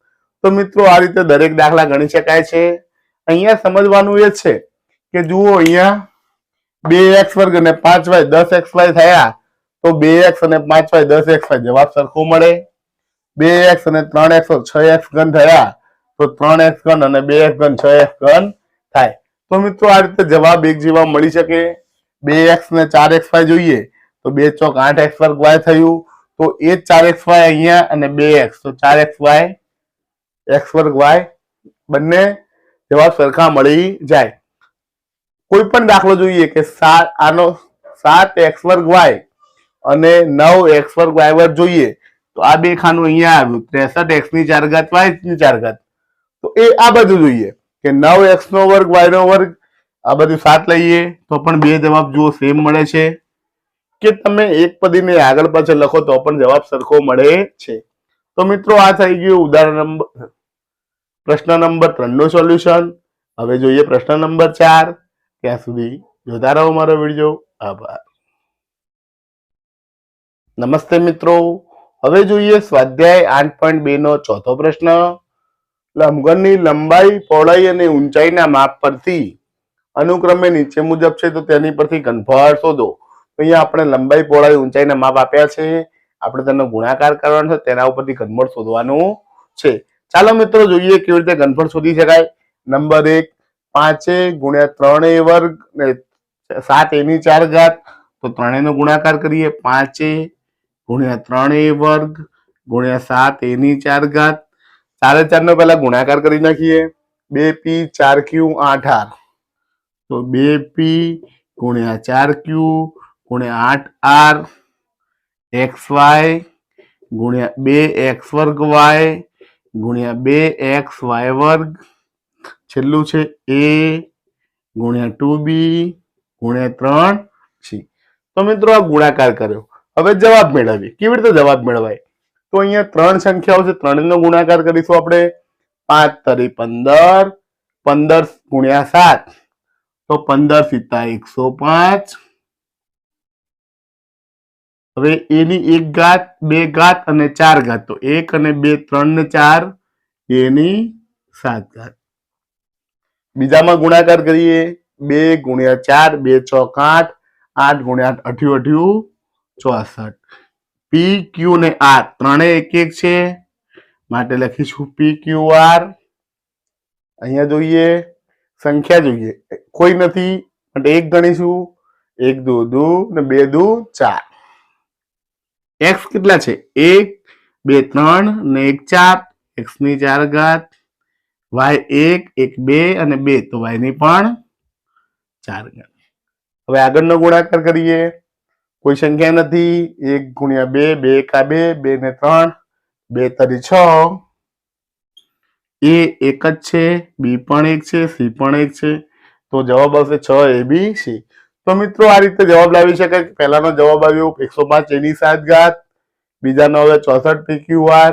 તો મિત્રો આ રીતે દરેક દાખલા ગણી શકાય છે. અહીંયા સમજવાનું એ છે કે જુઓ અહીંયા 2x² અને 5y 10xy થયા તો 2x અને 5y 10xy જવાબ સરખો મળે. 2x અને 3x 6x ઘન થયા તો 3x ઘન અને 2x ઘન 6x ઘન થાય. તો મિત્રો આ રીતે જવાબ એક જેવા મળી શકે. 2x ને 4xy જોઈએ તો 2 ચોક 8x² y થયું તો એ 4xy અહીંયા અને 2x તો 4xy x² y બંને જવાબ સરખા મળી જાય. કોઈ પણ દાખલો જોઈએ કે આનો 7x² y અને 9x² y વર્ગ જોઈએ તો આ બે ખાનું અહીંયા આવ્યું 63x ની 4 ઘાત y ની 4 ઘાત તો એ આ બધું જોઈએ કે 9x નો વર્ગ y નો વર્ગ આ બધું 7 લઈએ તો પણ બે જવાબ જુઓ સેમ મળે છે કે તમે એક પદીને આગળ પાછળ લખો તો પણ જવાબ સરખો મળે છે. તો મિત્રો આ થઈ ગયું ઉદાહરણ નંબર પ્રશ્ન નંબર 3 નું સોલ્યુશન. હવે જોઈએ પ્રશ્ન નંબર 4. ત્યાં સુધી જોતા રહો મારો વિડીયો. આભાર. નમસ્તે મિત્રો. હવે જોઈએ સ્વાધ્યાય 8.2 નો ચોથો પ્રશ્ન. લંબઘનની લંબાઈ પહોળાઈ અને ઊંચાઈના માપ પરથી અનુક્રમે નીચે મુજબ છે તો તેની પરથી ઘનફળ શોધો. અહીંયા આપણે લંબાઈ પહોળાઈ ઊંચાઈના માપ આપ્યા છે આપણે તેનો ગુણાકાર કરવાનો છે તેના ઉપરથી ઘનફળ શોધવાનું છે. ચાલો મિત્રો જોઈએ કેવી રીતે ઘનફળ શોધી શકાય. નંબર 1 5 ગુણ્યા 3a વર્ગ ને 7a ની 4 ઘાત તો 3a નો ગુણાકાર કરીએ 5a ગુણ્યા 3a વર્ગ ગુણ્યા 7a ની 4 ઘાત 4 4 નો પહેલા ગુણાકાર કરી નાખીએ 2p 4q 8r તો 2p ગુણ્યા 4q ગુણ્યા 8r xy ગુણ્યા 2x² y ગુણ્યા 2xy વર્ગ છેલ્લું છે a ગુણ્યા 2b ગુણ્યા 3 સી. તો મિત્રો આ ગુણાકાર કર્યો. હવે જવાબ મેળવીએ. કેવી રીતે જવાબ મેળવાય? તો અહીંયા 3 સંખ્યાઓ છે, 3 નો ગુણાકાર કરીશું આપણે. 5 તરી 15, 15 ગુણ્યા 7 તો 15 સીતા 105. હવે એની 1 ઘાત, 2 ઘાત અને 4 ઘાત. તો 1 અને 2, 3 ને 4 એની 7 ઘાત. બીજામાં ગુણાકાર કરીએ. 2 ગુણ્યા 4, 2 ચોક 8, 8 ગુણ્યા 8 અઠ્યું 64. પી ક્યુ ને આર ત્રણેય એક એક છે માટે લખીશું પી ક્યુ આર. અહીંયા જોઈએ સંખ્યા જોઈએ, કોઈ નથી માટે એક ગણીશું. 1 2 2 ને 2 2 4. એક્સ કેટલા છે? 1 2 3 ને 1 4, એક્સ ની 4 ઘાત. વાય 1 1 2 અને 2 તો વાય ની પણ 4 ઘાત. હવે આગળનો ગુણાકાર કરીએ. કોઈ સંખ્યા નથી. 1 ગુણ્યા 2, 2 એકા 2, 2 ને 3, 2 તરી 6. એ એક જ છે, બી પણ એક છે, સી પણ એક છે. તો જવાબ આવશે 6 ABC. તો મિત્રો આ રીતે જવાબ લાવી શકાય. પહેલાનો જવાબ આવ્યો 105 એની 7 ઘાત, બીજાનો હવે 64 PQR,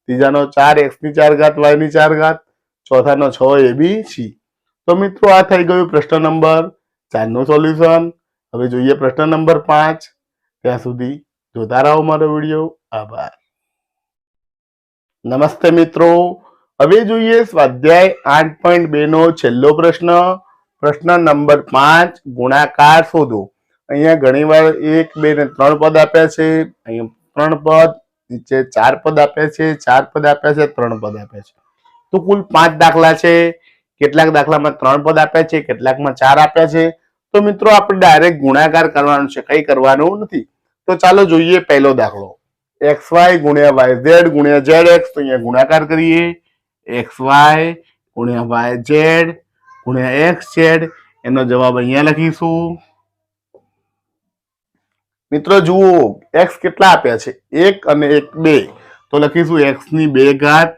ત્રીજાનો 4 x ની 4 ઘાત y ની 4 ઘાત, ચોથાનો 6 ABC. તો મિત્રો આ થઈ ગયું પ્રશ્ન નંબર 4 નું સોલ્યુશન. હવે જોઈએ પ્રશ્ન નંબર 5. ત્યાં સુધી જોતા રહો મારો વિડીયો. આભાર. નમસ્તે મિત્રો. હવે જોઈએ સ્વાધ્યાય 8.2 નો છેલ્લો પ્રશ્ન. પ્રશ્ન નંબર 5, ગુણાકાર શોધો. અહીંયા ઘણીવાર 1 2 ને 3 પદ આપ્યા છે. અહીંયા 3 પદ, નીચે 4 પદ આપ્યા છે, 4 પદ આપ્યા છે, 3 પદ આપ્યા છે. તો કુલ 5 દાખલા છે. કેટલાક દાખલામાં 3 પદ આપ્યા છે, કેટલાકમાં 4 આપ્યા છે. તો મિત્રો આપણે ડાયરેક્ટ ગુણાકાર કરવાનો છે, કઈ કરવાનું નથી. તો ચાલો જોઈએ પહેલો દાખલો. xy ગુણ્યા yz ગુણ્યા zx. તો અહીંયા ગુણાકાર કરીએ. xy ગુણ્યા yz ગુણ્યા xz. એનો જવાબ અહીંયા લખીશું. મિત્રો જુઓ x કેટલા આપ્યા છે? 1 અને 1 2. તો લખીશું x ની 2 ઘાત,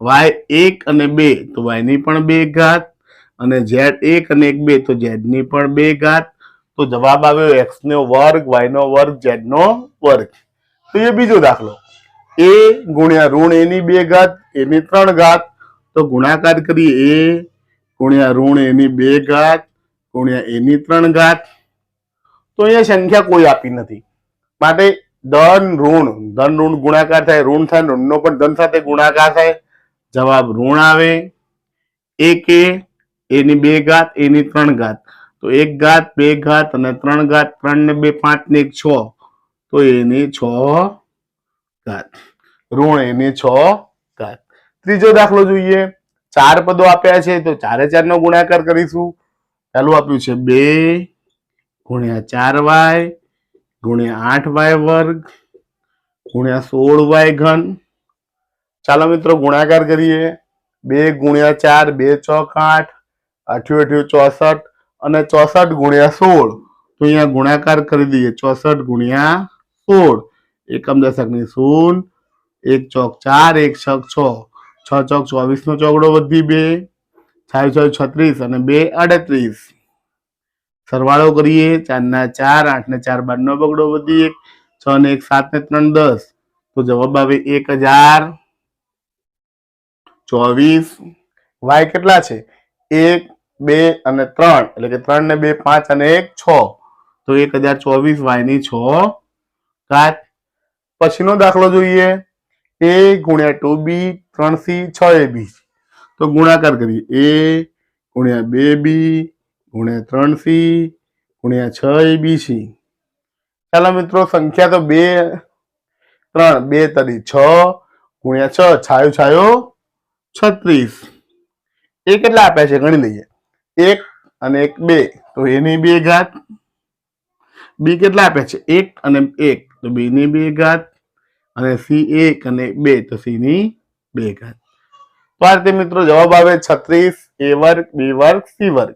y 1 અને 2 તો y ની પણ 2 ઘાત, અને z 1 અને 1 2 તો z ની પણ 2 ઘાત. તો જવાબ આવ્યો x નો વર્ગ, y નો વર્ગ, z નો વર્ગ. તો એ બીજો દાખલો. a ગુણ્યા ઋણ a ની 2 ઘાત, a ની 3 ઘાત. તો ગુણાકાર કરીએ. a ગુણ્યા ઋણ a ની 2 ઘાત ગુણ્યા a ની 3 ઘાત. તો અહીંયા સંખ્યા કોઈ આપી નથી માટે ધન ઋણ ગુણાકાર થાય, ઋણ થાય, ઋણનો પણ ધન સાથે ગુણાકાર થાય. જવાબ ઋણ આવે. 1 a ની 2 ઘાત, a ની 3 ઘાત. તો 1 ઘાત, 2 ઘાત અને 3 ઘાત. 3 ને 2 5 ને 1 6. તો a ની 6 ઘાત. ઋણ a ની 6 ઘાત. ત્રીજો દાખલો જોઈએ. 4 પદો આપ્યા છે તો 4 4 નો ગુણાકાર કરીશું. ચાલુ આપ્યું છે 2 ગુણ્યા 4y ગુણ્યા 8y વર્ગ ગુણ્યા 16y ઘન. ચાલો મિત્રો ગુણાકાર કરીએ. 2 ગુણ્યા 4, 2 ચોક 8, 8 8 64 અને 64 ગુણ્યા 16. તો અહીંયા ગુણાકાર કરી દઈએ. 64 ગુણ્યા 16. એકમ દશક ની 0. 1 ચોક 4, 1 છક 6, 6 ચોક 24 નો ચોગડો વધી 2, 6 36 અને 2 38. સરવાળો કરીએ. 4 ના 4, 8 ને 4 12 નો બગડો વધી 1, 6 ને 1 7 ને 3 10. તો જવાબ આવે 1024. y કેટલા છે? 1 2 અને 3 એટલે કે 3 ને 2 5 અને 1 6. તો 1024 y ની 6 ઘાત. પછીનો દાખલો જોઈએ. a ગુણ્યા 2b 3c 6ab. તો ગુણાકાર કરીએ. a ગુણ્યા 2b ગુણ્યા 3c ગુણ્યા 6abc. ચાલો મિત્રો સંખ્યા તો 2 3 2 તરી 6 ગુણ્યા 6 છાયો છાયો 36. એ કેટલા આપ્યા છે ગણી લઈએ. 1 અને 1 2 તો એની 2 ઘાત. બી કેટલા આપ્યા છે? 1 અને 1 તો બી ની 2 ઘાત, અને સી 1 અને 2 તો સી ની 2 ઘાત. તો આ રીતે મિત્રો જવાબ આવે 36 a વર્ગ b વર્ગ c વર્ગ.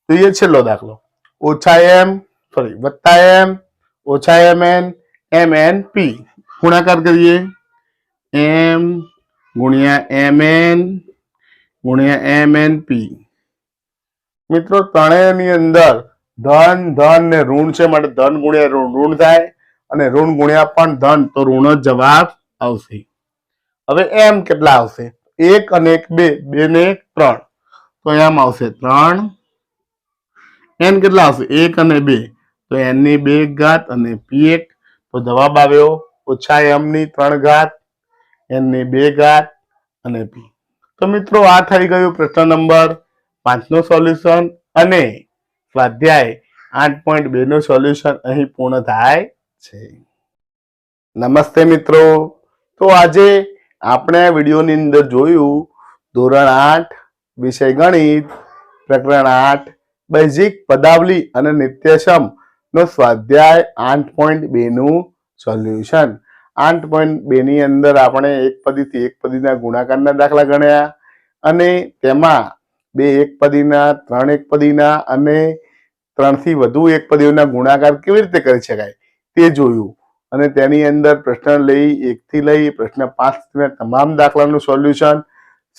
તો એ છેલ્લો દાખલો. વત્તા m ઓછા mn mn p. ગુણાકાર કરીએ. m ગુણ્યા mn ગુણ્યા mn p. મિત્રો ત્રણેયની અંદર ધન ધન ને ઋણ છે માટે ધન ગુણ્યા ઋણ ઋણ થાય અને ઋણ ગુણ્યા પણ ધન તો ઋણ જ જવાબ આવશે. હવે એમ કેટલા આવશે? 1 અને 1 2, 2 ને 1 3, તો એમ આવશે 3. એન કેટલા આવશે? 1 અને 2, તો એન ની 2 ઘાત અને પી 1, તો જવાબ આવ્યો ઓછા એમ ની 3 ઘાત, એન ની 2 ઘાત અને પી. તો મિત્રો આ થઈ ગયું પ્રશ્ન નંબર 5 નું સોલ્યુશન અને સ્વાધ્યાય 8.2 નું સોલ્યુશન અહીં પૂર્ણ થાય છે. નમસ્તે મિત્રો, તો આજે આપણે આ વિડીયોની અંદર જોયું ધોરણ 8 વિષય ગણિત પ્રકરણ 8 બેઝિક પદાવલી અને નિત્યસમ નો સ્વાધ્યાય 8.2 નું સોલ્યુશન. 8.2 ની અંદર આપણે એકપદીથી એકપદીના ગુણાકારના દાખલા ગણ્યા અને તેમાં 2 એકપદીના, 3 એકપદીના અને 3 થી વધુ એકપદીઓના ગુણાકાર કેવી રીતે કરી શકાય તે જોયું અને તેની અંદર પ્રશ્ન 1 થી લઈ પ્રશ્ન 5 સુધીના તમામ દાખલાનું સોલ્યુશન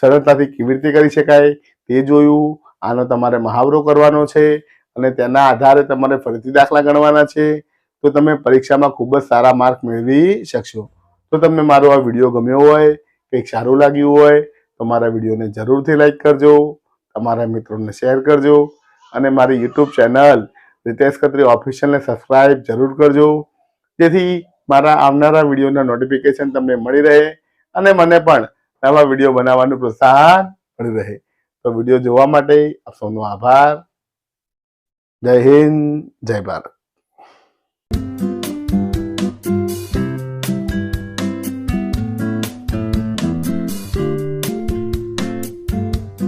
સરળતાથી કેવી રીતે કરી શકાય તે જોયું. આનો તમારે મહાવરો કરવાનો છે અને તેના આધારે તમારે ફરીથી દાખલા ગણવાના છે, તો તમે પરીક્ષામાં ખૂબ જ સારા માર્ક મેળવી શકશો. તો તમને મારો આ વિડીયો ગમ્યો હોય, કંઈક સારું લાગ્યું હોય તો મારા વિડીયોને જરૂરથી લાઈક કરજો, તમારા મિત્રોને શેર કરજો અને મારી યુટ્યુબ ચેનલ રીતેશ ખત્રી ઓફિશિયલને સબસ્ક્રાઇબ જરૂર કરજો, જેથી મારા આવનારા વિડીયોના નોટિફિકેશન તમને મળી રહે અને મને પણ નવા વિડીયો બનાવવાનું પ્રોત્સાહન મળી રહે. તો વિડીયો જોવા માટે આપ સૌનો આભાર. જય હિન્દ, જય ભારત.